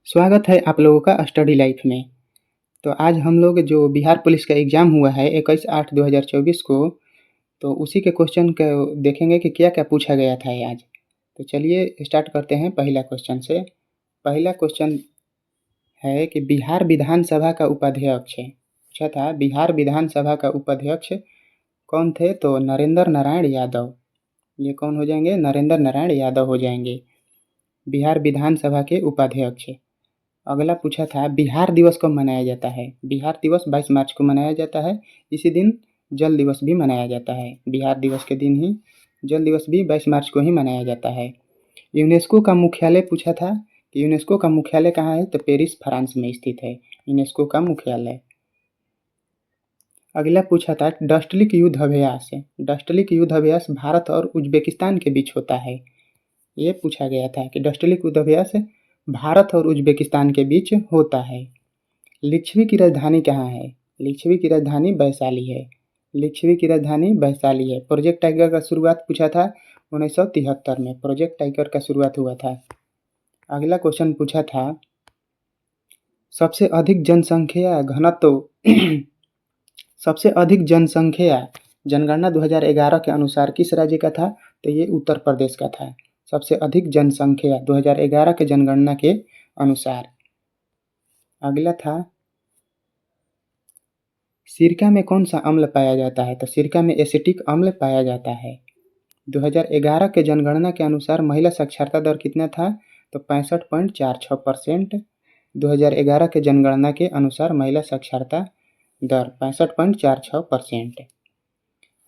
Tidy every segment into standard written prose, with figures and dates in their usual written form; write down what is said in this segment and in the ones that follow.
स्वागत है आप लोगों का स्टडी लाइफ में। तो आज हम लोग जो बिहार पुलिस का एग्ज़ाम हुआ है 21/8/2024 को, तो उसी के क्वेश्चन को देखेंगे कि क्या क्या पूछा गया था ये आज। तो चलिए स्टार्ट करते हैं पहला क्वेश्चन से। पहला क्वेश्चन है कि बिहार विधानसभा का उपाध्यक्ष पूछा था। बिहार विधानसभा का उपाध्यक्ष कौन थे? तो नरेंद्र नारायण यादव। ये कौन हो जाएंगे? नरेंद्र नारायण यादव हो जाएंगे बिहार विधानसभा के उपाध्यक्ष। अगला पूछा था बिहार दिवस कब मनाया जाता है? बिहार दिवस 22 मार्च को मनाया जाता है। इसी दिन जल दिवस भी मनाया जाता है। बिहार दिवस के दिन ही जल दिवस भी 22 मार्च को ही मनाया जाता है। यूनेस्को का मुख्यालय पूछा था कि यूनेस्को का मुख्यालय कहाँ है? तो पेरिस फ्रांस में स्थित है यूनेस्को का मुख्यालय। अगला पूछा था डस्टलिक युद्ध अभ्यास। डस्टलिक युद्ध अभ्यास भारत और उज्बेकिस्तान के बीच होता है। ये पूछा गया था कि डस्टलिक युद्ध अभ्यास भारत और उज्बेकिस्तान के बीच होता है। लिच्छवी की राजधानी कहाँ है? लिच्छवी की राजधानी वैशाली है। लिच्छवी की राजधानी वैशाली है। प्रोजेक्ट टाइगर का शुरुआत पूछा था 1973 में। प्रोजेक्ट टाइगर का शुरुआत हुआ था। अगला क्वेश्चन पूछा था सबसे अधिक जनसंख्या घनत्व सबसे अधिक जनसंख्या जनगणना 2011 के अनुसार किस राज्य का था? तो ये उत्तर प्रदेश का था। सबसे अधिक जनसंख्या 2011 के जनगणना के अनुसार। अगला था सिरका में कौन सा अम्ल पाया जाता है? तो सिरका में एसिटिक अम्ल पाया जाता है। 2011 के जनगणना के अनुसार महिला साक्षरता दर कितना था? तो 65.46%। 2011 के जनगणना के अनुसार महिला साक्षरता दर 65.46%।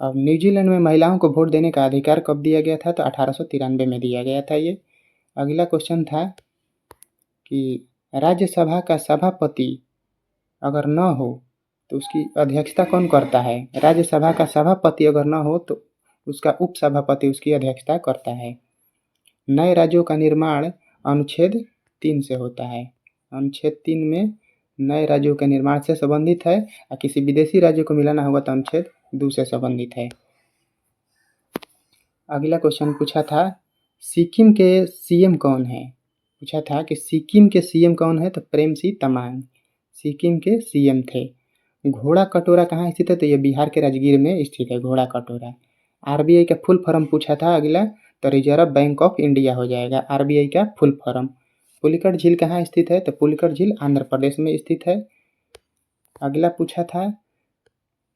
अब न्यूजीलैंड में महिलाओं को वोट देने का अधिकार कब दिया गया था? तो 1893 में दिया गया था ये। अगला क्वेश्चन था कि राज्यसभा का सभापति अगर न हो तो उसकी अध्यक्षता कौन करता है? राज्यसभा का सभापति अगर न हो तो उसका उपसभापति उसकी अध्यक्षता करता है। नए राज्यों का निर्माण अनुच्छेद 3 से होता है। अनुच्छेद 3 में नए राज्यों के निर्माण से संबंधित है और किसी विदेशी राज्य को मिलाना होगा तो अनुच्छेद 2 से संबंधित है। अगला क्वेश्चन पूछा था सिक्किम के सीएम कौन है? पूछा था कि सिक्किम के सीएम कौन है? तो प्रेमसिंह तमांग सिक्किम के सीएम थे। घोड़ा कटोरा कहाँ स्थित है? तो ये बिहार के राजगीर में स्थित है घोड़ा कटोरा। आरबीआई का फुल फॉर्म पूछा था अगला, तो रिजर्व बैंक ऑफ इंडिया हो जाएगा आरबीआई का फुल फॉर्म। पुलिकट झील कहाँ स्थित है? तो पुलिकट झील आंध्र प्रदेश में स्थित है। अगला पूछा था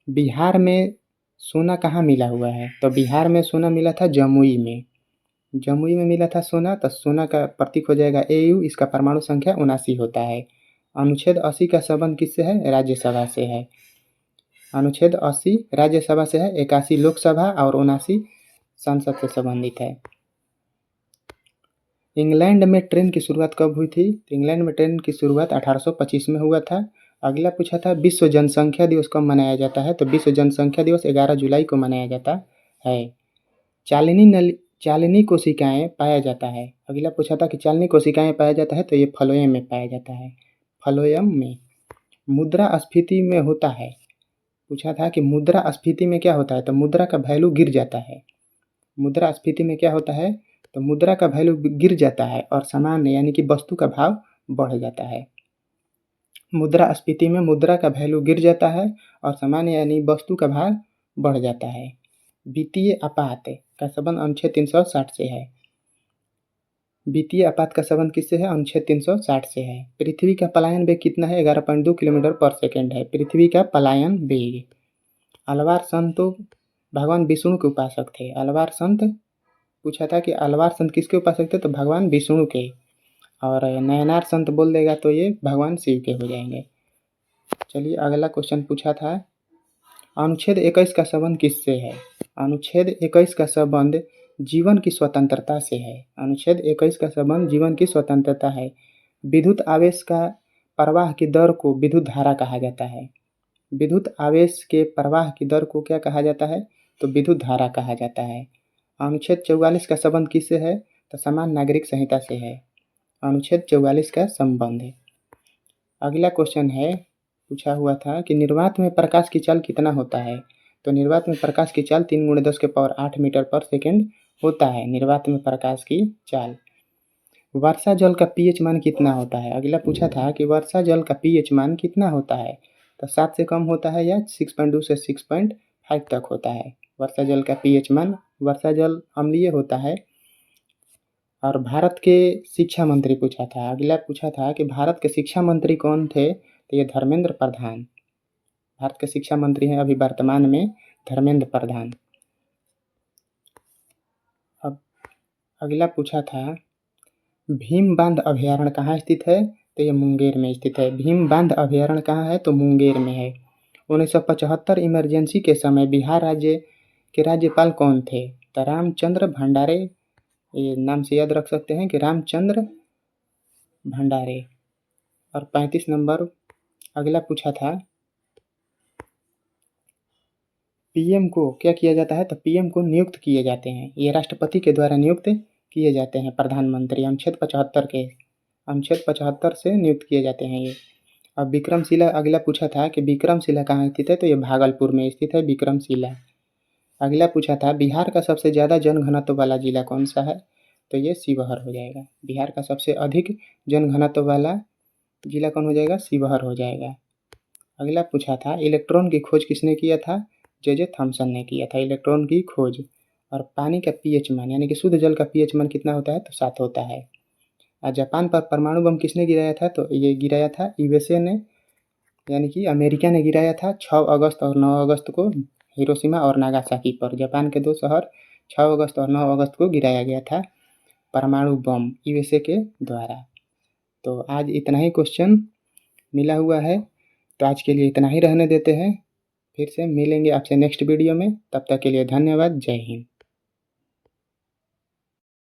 बिहार में सोना कहाँ मिला हुआ है? तो बिहार में सोना मिला था जमुई में। जमुई में मिला था सोना, तो सोना का प्रतीक हो जाएगा AU। इसका परमाणु संख्या 79 होता है। अनुच्छेद 80 का संबंध किससे है? राज्यसभा से है। अनुच्छेद 80 राज्यसभा से है, 81 लोकसभा और 79 संसद से संबंधित है। इंग्लैंड में ट्रेन की शुरुआत कब हुई थी? तो इंग्लैंड में ट्रेन की शुरुआत 1825 में हुआ था। अगला पूछा था विश्व जनसंख्या दिवस कब मनाया जाता है? तो विश्व जनसंख्या दिवस 11 जुलाई को मनाया जाता है। चालिनी कोशिकाएं पाया जाता है। अगला पूछा था कि चालिनी कोशिकाएं पाया जाता है, तो ये फ्लोएम में पाया जाता है। फ्लोएम में। मुद्रास्फीति में होता है। पूछा था कि मुद्रास्फीति में क्या होता है? तो मुद्रा का वैल्यू गिर जाता है। मुद्रास्फीति में क्या होता है? तो मुद्रा का वैल्यू गिर जाता है और सामान्य यानी कि वस्तु का भाव बढ़ जाता है। मुद्रास्फीति में मुद्रा का वैल्यू गिर जाता है और सामान्य यानी वस्तु का भाव बढ़ जाता है। वित्तीय आपात का संबंध अनुच्छेद 360 से है। वित्तीय आपात का संबंध किससे है? अनुच्छेद 360 से है। पृथ्वी का पलायन वेग कितना है? 11.2 किलोमीटर पर सेकेंड है पृथ्वी का पलायन वेग। अलवार संत तो भगवान विष्णु के उपासक थे। अलवार संत पूछा था कि अलवार संत किसके उपासक थे? तो भगवान विष्णु के। और नयनार संत बोल देगा तो ये भगवान शिव के हो जाएंगे। चलिए अगला क्वेश्चन पूछा था अनुच्छेद 21 का संबंध किससे है? अनुच्छेद 21 का संबंध जीवन की स्वतंत्रता से है। अनुच्छेद 21 का संबंध जीवन की स्वतंत्रता है। विद्युत आवेश का प्रवाह की दर को विद्युत धारा कहा जाता है। विद्युत आवेश के प्रवाह की दर को क्या कहा जाता है? तो विद्युत धारा कहा जाता है। अनुच्छेद 44 का संबंध किससे है? तो समान नागरिक संहिता से है अनुच्छेद 44 का संबंध है। अगला क्वेश्चन है पूछा हुआ था कि निर्वात में प्रकाश की चाल कितना होता है? तो निर्वात में प्रकाश की चाल 3 × 10⁸ मीटर पर सेकेंड होता है। निर्वात में प्रकाश की चाल। वर्षा जल का पीएच मान कितना होता है? अगला पूछा था कि वर्षा जल का पीएच मान कितना होता है? तो 7 से कम होता है या 6.2 से 6.5 तक होता है वर्षा जल का पीएच मान। वर्षा जल अम्लीय होता है। और भारत के शिक्षा मंत्री पूछा था। अगला पूछा था कि भारत के शिक्षा मंत्री कौन थे? तो ये धर्मेंद्र प्रधान भारत के शिक्षा मंत्री हैं अभी वर्तमान में, धर्मेंद्र प्रधान। अब अगला पूछा था भीम बांध अभयारण्य कहाँ स्थित है? तो ये मुंगेर में स्थित है। भीम बांध अभयारण्य कहाँ है? तो मुंगेर में है। 1975 इमरजेंसी के समय बिहार राज्य के राज्यपाल कौन थे? तो रामचंद्र भंडारे, ये नाम से याद रख सकते हैं कि रामचंद्र भंडारे। और 35 नंबर अगला पूछा था पीएम को क्या किया जाता है? तो पीएम को नियुक्त किए जाते हैं। ये राष्ट्रपति के द्वारा नियुक्त किए जाते हैं प्रधानमंत्री। अनुच्छेद 75 से नियुक्त किए जाते हैं ये। अब विक्रमशिला अगला पूछा था कि विक्रमशिला कहाँ स्थित है? तो ये भागलपुर में स्थित है विक्रमशिला। अगला पूछा था बिहार का सबसे ज़्यादा जनघनत्व वाला जिला कौन सा है? तो ये शिवहर हो जाएगा। बिहार का सबसे अधिक जनघनत्व वाला जिला कौन हो जाएगा? शिवहर हो जाएगा। अगला पूछा था इलेक्ट्रॉन की खोज किसने किया था? जे थॉमसन ने किया था इलेक्ट्रॉन की खोज। और पानी का पीएच मान यानी कि शुद्ध जल का पीएच मान कितना होता है? तो 7 होता है। और जापान पर परमाणु बम किसने गिराया था? तो ये गिराया था यूएसए ने, यानी कि अमेरिका ने गिराया था 6 अगस्त और 9 अगस्त को हिरोशिमा और नागासाकी पर। जापान के 2 शहर 6 अगस्त और 9 अगस्त को गिराया गया था परमाणु बम यूएसए के द्वारा। तो आज इतना ही क्वेश्चन मिला हुआ है, तो आज के लिए इतना ही रहने देते हैं। फिर से मिलेंगे आपसे नेक्स्ट वीडियो में, तब तक के लिए धन्यवाद। जय हिंद।